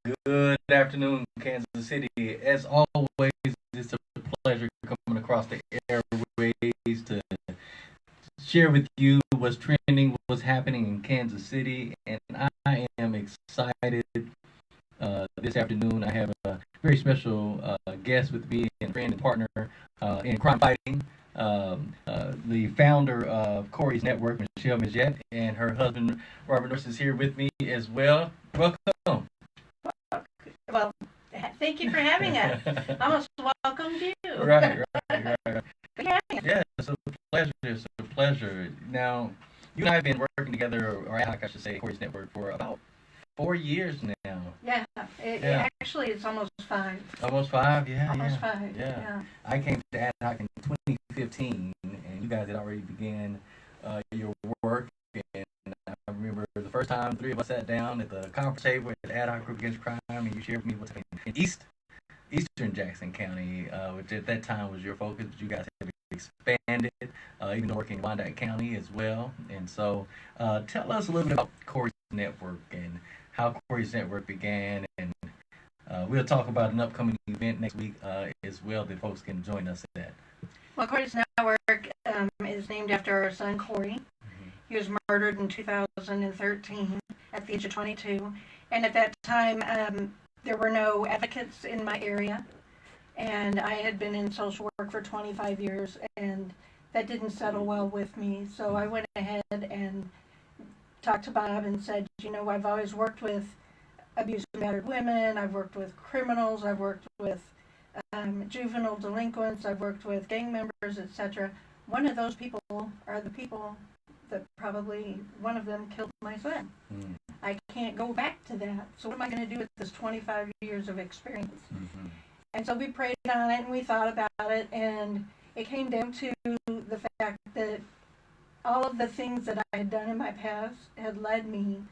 Good afternoon, Kansas City. As always, it's a pleasure coming across the airways to share with you what's trending, what's happening in Kansas City, and I am excited. This afternoon, I have a very special guest with me and friend and partner in crime fighting. The founder of Corey's Network, Michelle Majette, and her husband Robert Norris is here with me as well. Welcome. Well, thank you for having us. I almost welcomed you. Right. Yeah. Yeah, it's a pleasure. It's a pleasure. Now, you and I have been working together, or I should say, Corey's Network for about 4 years now. Yeah. Actually, it's almost 5. Almost 5, yeah. Almost 5. Yeah. I came to Ad Hoc in 2015, and you guys had already began your work. And I remember the first time the three of us sat down at the conference table at Ad Hoc Group Against Crime, and you shared with me what's happening in Eastern Jackson County, which at that time was your focus. But you guys have expanded, even working in Wyandotte County as well. And so, tell us a little bit about Corey's Network and how Corey's Network began, and we'll talk about an upcoming event next week as well that folks can join us at. Well, Corey's Network is named after our son, Corey. He was murdered in 2013 at the age of 22. And at that time, there were no advocates in my area. And I had been in social work for 25 years, and that didn't settle well with me. So I went ahead and talked to Bob and said, I've always worked with abused and battered women. I've worked with criminals. I've worked with juvenile delinquents. I've worked with gang members, etc. One of those people are the people that probably one of them killed my son. I can't go back to that. So what am I going to do with this 25 years of experience? And so we prayed on it and we thought about it, and it came down to the fact that all of the things that I had done in my past had led me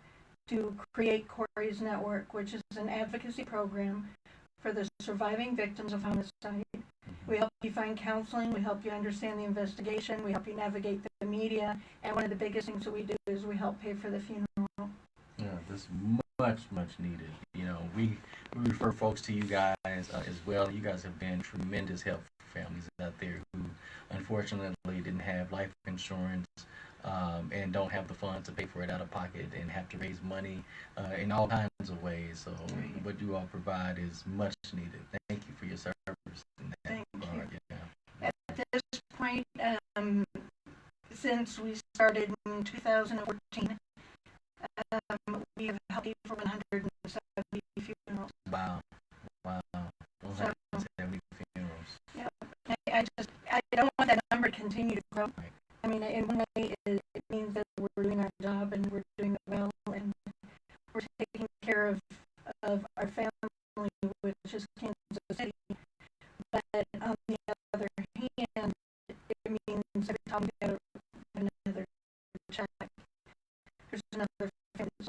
to create Corey's Network, which is an advocacy program for the surviving victims of homicide. We help you find counseling, we help you understand the investigation, we help you navigate the media, and one of the biggest things that we do is we help pay for the funeral. Yeah, this is much needed. We refer folks to you guys as well. You guys have been tremendous help for families out there who unfortunately didn't have life insurance and don't have the funds to pay for it out of pocket and have to raise money in all kinds of ways. So what you all provide is much needed. Thank you for your service in that regard. Yeah. At this point, since we started in 2014, we have helped pay for 170 funerals. Wow. 170 funerals. Yeah. I don't want that number to continue to grow. Right. I mean, in one way, it means that we're doing our job and we're doing it well, and we're taking care of our family, which is Kansas City. But on the other hand, it means every time we get another check, there's another family that's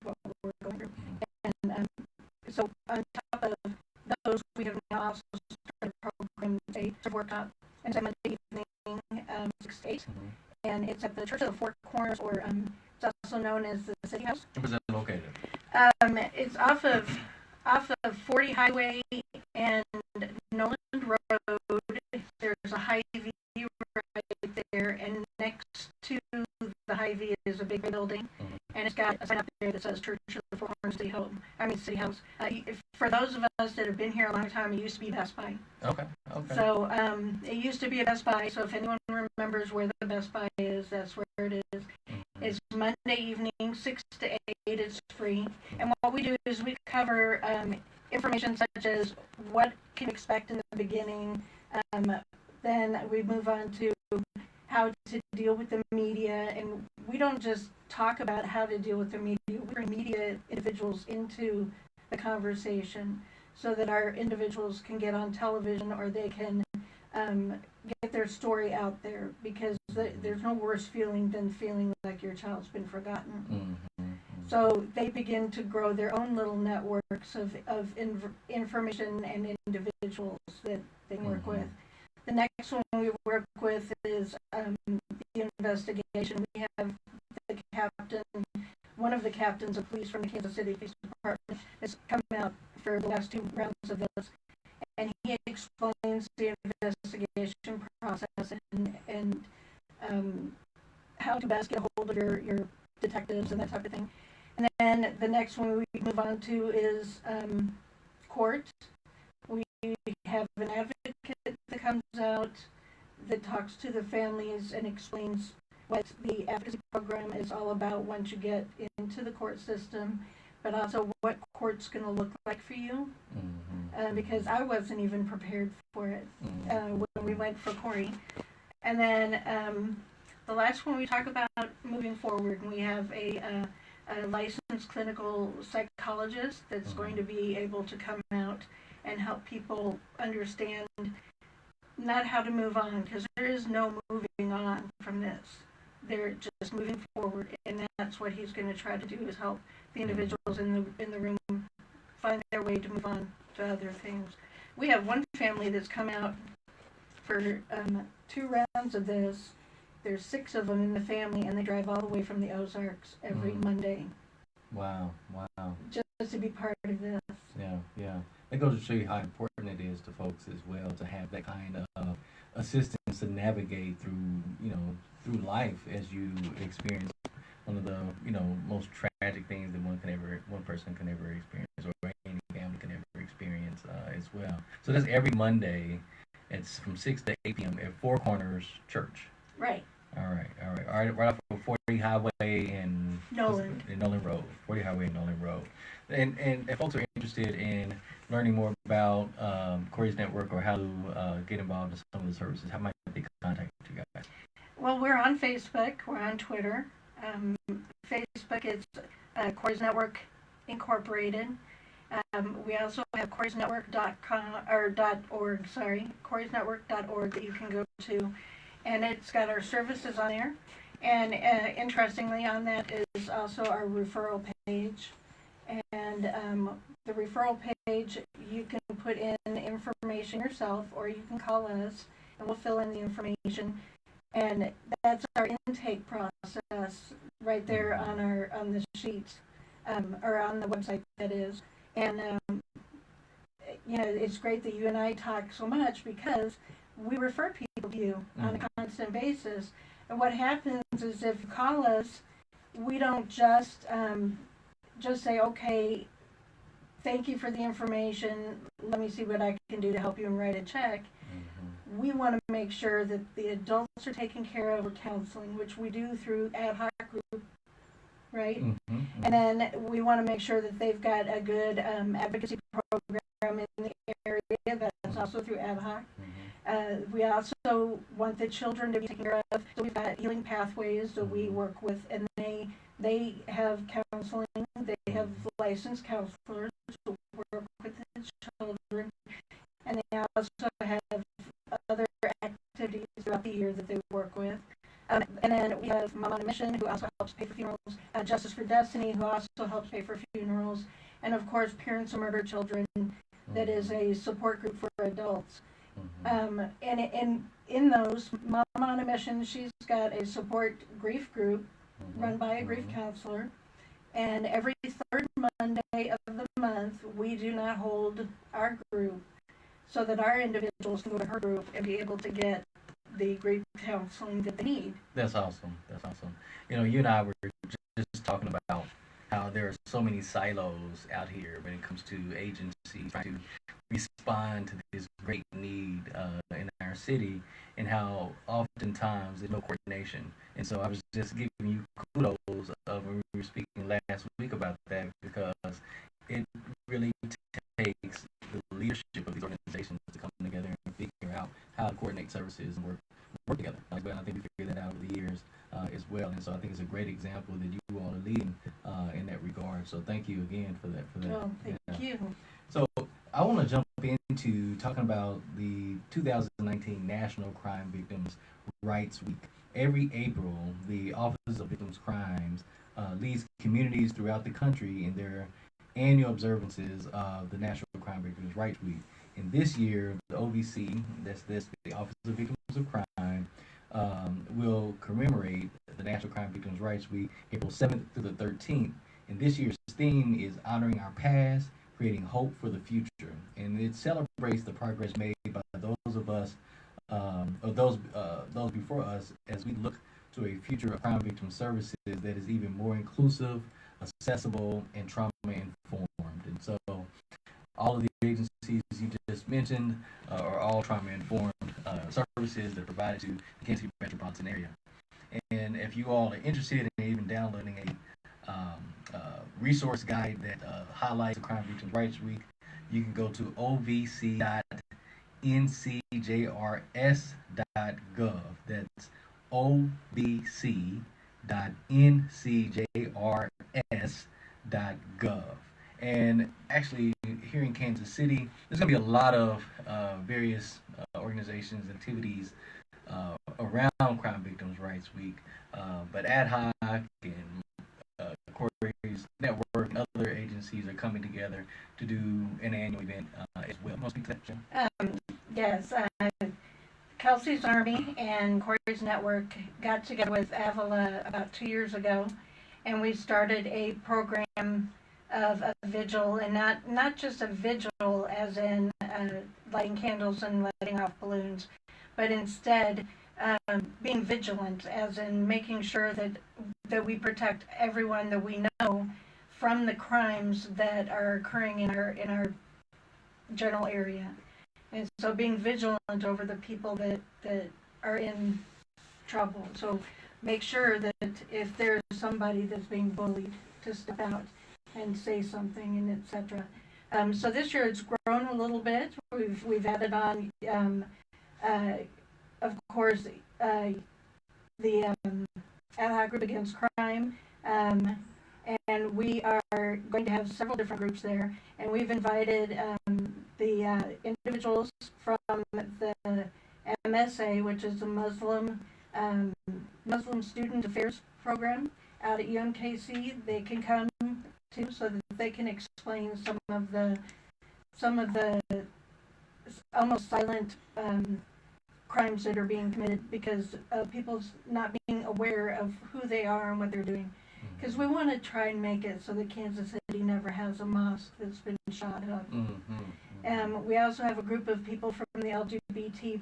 what we're going through. And so on top of those, we have now also started a program, a workshop, and it's Monday evening, 6 to 8. And it's at the Church of the Four Corners, or it's also known as the City House. Where is that located? It's off of 40 Highway and Noland Road. There's a Hy-Vee right there, and next to the Hy-Vee is a big building, and it's got a sign up there that says Church of the Four Corners City House. For those of us that have been here a long time, it used to be Best Buy. Okay. So it used to be a Best Buy. So if anyone remembers where the Best Buy is, that's where it is. It's Monday evening, 6 to 8. It's free. And what we do is we cover information such as what can you expect in the beginning. Then we move on to how to deal with the media. And we don't just talk about how to deal with the media. We bring media individuals into the conversation so that our individuals can get on television, or they can get their story out there, because there's no worse feeling than feeling like your child's been forgotten. So they begin to grow their own little networks of information and individuals that they work with. The next one we work with is the investigation. We have the captain one of the captains of police from the Kansas City Police Department has come out for the last 2 rounds of this, and he explains the investigation process and how to best get a hold of your detectives and that type of thing. And then the next one we move on to is court. We have an advocate that comes out that talks to the families and explains what the advocacy program is all about once you get into the court system, but also what court's going to look like for you. Because I wasn't even prepared for it when we went for Corey. And then the last one we talk about moving forward, we have a licensed clinical psychologist that's going to be able to come out and help people understand not how to move on, because there is no moving on from this. They're just moving forward, and that's what he's going to try to do, is help the individuals in the room find their way to move on to other things. We have one family that's come out for 2 rounds of this. There's 6 of them in the family, and they drive all the way from the Ozarks every Monday. Wow. Just to be part of this. Yeah. That goes to show you how important it is to folks as well to have that kind of assistance to navigate through life as you experience one of the most tragic things that one person can ever experience, or any family can ever experience as well. So that's every Monday. It's from 6 to 8 p.m. at Four Corners Church. Right. All right. Right off of 40 Highway and Nolan. Nolan Road. 40 Highway and Nolan Road. And if folks are interested in learning more about Corey's Network, or how to get involved in some of the services, how might they contact you guys? Well, we're on Facebook. We're on Twitter. Facebook is Corey's Network Incorporated. We also have Corey'sNetwork.com or .org. Corey'sNetwork.org that you can go to, and it's got our services on there. And interestingly, on that is also our referral page. And the referral page, you can put in information yourself, or you can call us, and we'll fill in the information. And that's our intake process right there on the sheets, or on the website, that is. And it's great that you and I talk so much, because we refer people to you on a constant basis. And what happens is, if you call us, we don't just say, okay, thank you for the information, let me see what I can do to help you and write a check. We want to make sure that the adults are taken care of with counseling, which we do through ad hoc group, right? And then we want to make sure that they've got a good advocacy program in the area. That's also through ad hoc. We also want the children to be taken care of. So we've got healing pathways that we work with, and they have counseling. They have licensed counselors who work with the children, and they also have other activities throughout the year that they work with. And then we have Mom on a Mission, who also helps pay for funerals, Justice for Destiny, who also helps pay for funerals, and of course Parents of Murdered Children, that is a support group for adults. And in those, Mom on a Mission, she's got a support grief group run by a grief counselor, and every 3rd Monday of the month, we do not hold our group, so that our individuals can go to her group and be able to get the grief counseling that they need. That's awesome. You and I were just talking about how there are so many silos out here when it comes to agencies trying to respond to this great need in our city, and how oftentimes there's no coordination. And so I was just giving you kudos when we were speaking last week about that, because it really takes the leadership of these organizations to come together and figure out how to coordinate services and work together. I think we figured that out over the years as well. And so I think it's a great example that you all are leading in that regard. So thank you again for that. Well, thank you. So I want to jump into talking about the 2019 National Crime Victims' Rights Week. Every April, the Office of Victims' Crimes leads communities throughout the country in their annual observances of the National Crime Victims' Rights Week. And this year, the OVC, that's the Office of Victims of Crime, will commemorate the National Crime Victims' Rights Week, April 7th through the 13th. And this year's theme is honoring our past, creating hope for the future. And it celebrates the progress made by those of us, or those before us, as we look to a future of crime victim services that is even more inclusive, accessible, and trauma informed. And so all of the agencies you just mentioned are all trauma informed services that are provided to the Kansas City metropolitan area. And if you all are interested in even downloading resource guide that highlights the Crime Victims' Rights Week, you can go to ovc.ncjrs.gov. That's ovc.ncjrs.gov. And actually, here in Kansas City, there's going to be a lot of various organizations and activities around Crime Victims' Rights Week, but Ad Hoc and Corey's Network and other agencies are coming together to do an annual event as well. Most people Yes, Kelsey's Army and Corey's Network got together with Avila about 2 years ago, and we started a program of a vigil, and not just a vigil as in lighting candles and letting off balloons, but instead being vigilant, as in making sure that we protect everyone that we know from the crimes that are occurring in our general area. And so being vigilant over the people that are in trouble. So make sure that if there's somebody that's being bullied, to step out and say something, and etc. So this year it's grown a little bit. We've added on, of course, the Ad Hoc Group Against Crime, and we are going to have several different groups there. And we've invited the individuals from the MSA, which is the Muslim Student Affairs Program out at UMKC. They can come too, so that they can explain some of the almost silent crimes that are being committed because of people's not being aware of who they are and what they're doing. Because we want to try and make it so that Kansas City never has a mosque that's been shot up. We also have a group of people from the LGBT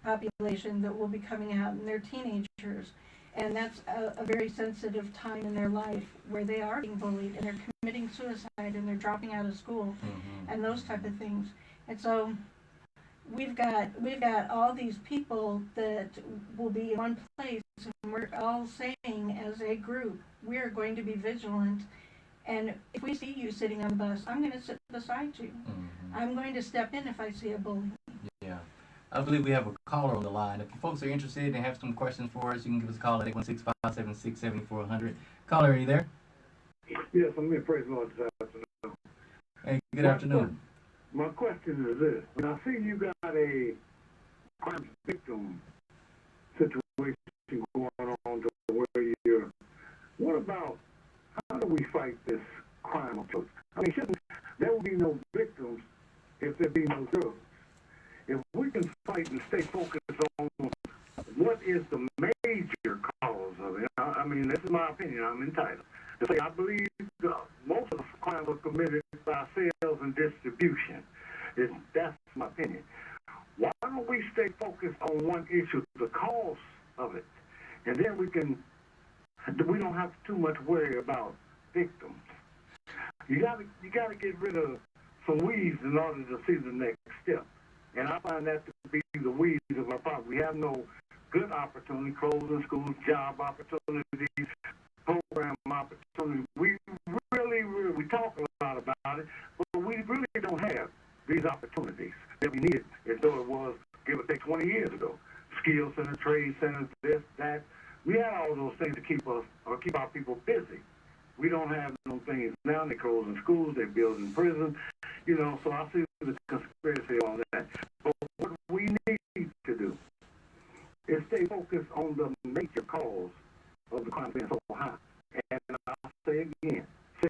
population that will be coming out, and they're teenagers. And that's a very sensitive time in their life where they are being bullied and they're committing suicide and they're dropping out of school and those type of things. And so we've got all these people that will be in one place, and we're all saying as a group, we are going to be vigilant. And if we see you sitting on the bus, I'm going to sit beside you. I'm going to step in if I see a bully. Yeah. I believe we have a caller on the line. If you folks are interested and have some questions for us, you can give us a call at 816-576-7400. Caller, are you there? Yes, I'm here. Praise the Lord this afternoon. Hey, good afternoon. My question is this. When I see you got a crime victim situation going on to where you're, what about, how do we fight this crime approach? I mean, there will be no victims if there be no drugs. If we can fight and stay focused on what is the major cause of it, I mean, this is my opinion, I'm entitled to say I believe most of the crimes are committed by sales and distribution. That's my opinion. Why don't we stay focused on one issue, the cause of it, and then we don't have too much worry about victims. You gotta get rid of some weeds in order to see the next step. And I find that to be the weeds of our problem. We have no good opportunity, closing schools, job opportunities, program opportunities. We talk a lot about it, but we really don't have these opportunities that we needed as though it was, give or take, 20 years ago. Skill centers, trade centers, this, that. We had all those things to keep our people busy. We don't have those things now. They're closing schools, they're building prisons, so I see the conspiracy on that. But what we need to do is stay focused on the major cause of the crime being so high. And I'll say again,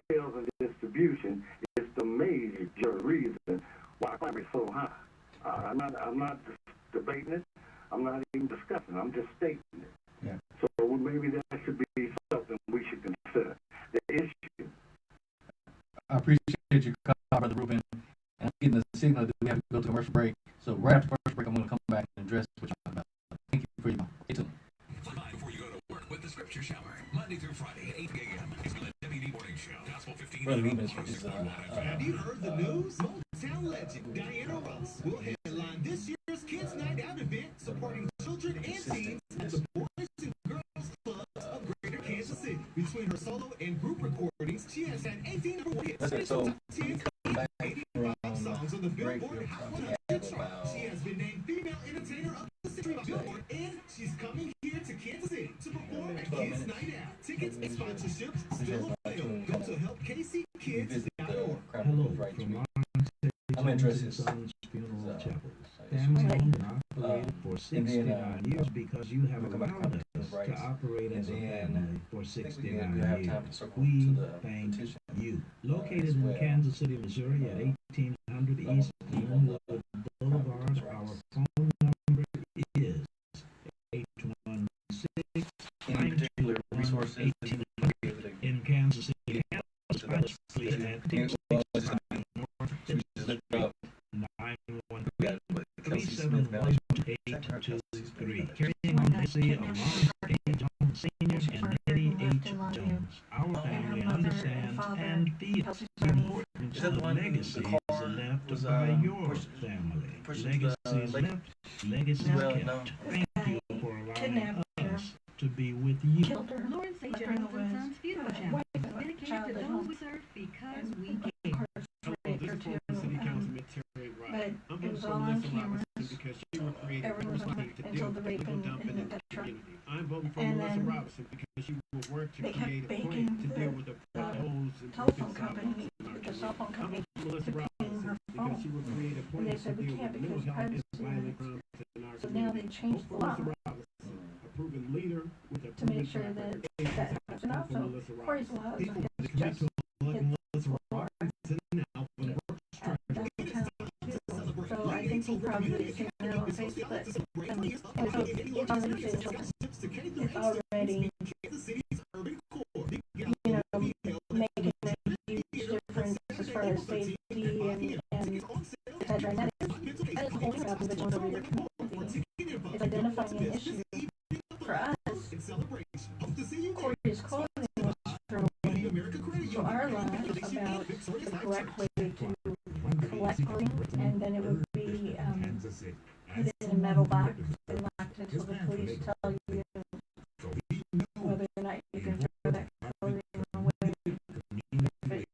sales and distribution is the major reason why crime is so high. I'm not debating it. I'm not even discussing appreciate your call, Brother Ruben. And I'm getting the signal that we have to go to commercial break. So right after commercial break, I'm going to come back and address what you're talking about. Thank you for your call. Stay tuned. Before you go to work with the Scripture Shower, Monday through Friday at 8 a.m. is the WD Morning Show. Gospel 15. Brother Ruben is Have you heard the news? Motown legend Diana Ross will headline this year's Kids Night Out event supporting children and teens at the Boys and Girls Club of Greater Kansas City. Between her solo and group recordings, she has had 18 number one hits. Okay, so 10 songs on the Billboard Hot 100 chart. She has been named Female Entertainer of the Century by Billboard, and she's coming here to Kansas City to perform at Kids Night Out. Tickets and sponsorships still available. Go to helpkckids.org. Hello, from I'm interested. Son's Funeral Chapels. Family owned and operated for 69 years because you have allowed us to operate as a family for 69 years. We thank you. Located in Kansas City, Missouri at 1800 East Glenwood Boulevard, our phone number is 816 Any particular resources in Kansas City. Find us please at just look up 917-823. Carrying on the legacy of Lawrence A. Jones Sr. and Eddie H. Jones. Our family understands and feels the importance of legacies left by your family. Legacies left, legacies kept. Thank you for allowing us to be with you. Lawrence A. Jones and Sons Funeral Chapel is dedicated to those we serve because we care. But it was all on cameras. Everyone was on until the rape and etc. I'm voting for And Melissa then Robinson because she will work to they kept create a plan baking to deal with the potholes and telephone broken company, sidewalks. the cell phone I'm company, voting for Melissa to clean her Robinson because phone. she will create a And plan they to said we deal can't with mental because health and privacy violent rights. crimes in our So now they community. changed the Vote for law Melissa Robinson, a proven leader with a to make proven sure track that record. that happens. And Vote for also, Melissa Corey's Robinson. laws People are that commit to elect Melissa Robinson now for the work at downtown too. So I think he probably seen it on Facebook. And so it's already official. It's already, making a huge difference as far as safety and etc. And that is the whole thing about the vigilance over your community. It's identifying an issue. For us, Corey's clothing was thrown away. So our law is about the correct way to collect clothing, and then it would be put in a metal box and locked until the police tell you whether or not you can throw that clothing away if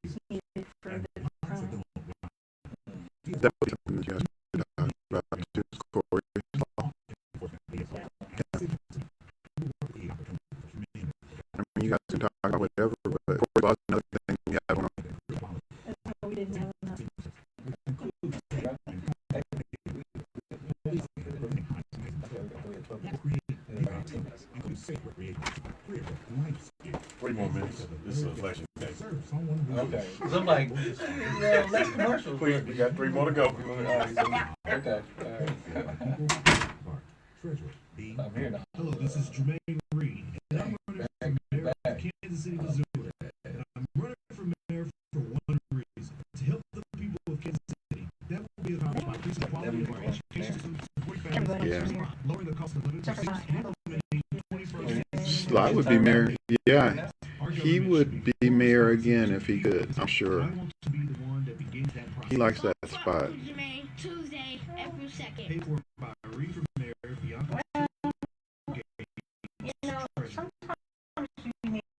it's needed for the crime. That was something that you guys could about to Corey. I mean, you guys can talk about whatever, but Corey law is another thing we have on. That's why we didn't have enough. Three more minutes. This is election day. Okay. So I'm like, well, let's commercial. Please, we got 3 more to go. Okay. I'm here now. Hello, this is Jermaine Reed, and I'm running for mayor of Kansas City, Missouri. And I'm running for mayor for one reason: to help the people of Kansas City. That will be accomplished by increasing the quality of our education system, supporting families, Yeah. lowering the cost of living, implementing 21st Sly would be mayor. Yeah, he would be mayor again if he could. I'm sure. I want to be the one that begins that process. He likes that spot. Tuesday, April 2nd. Paid for by Reed for Mayor, Bianca. You know, sometimes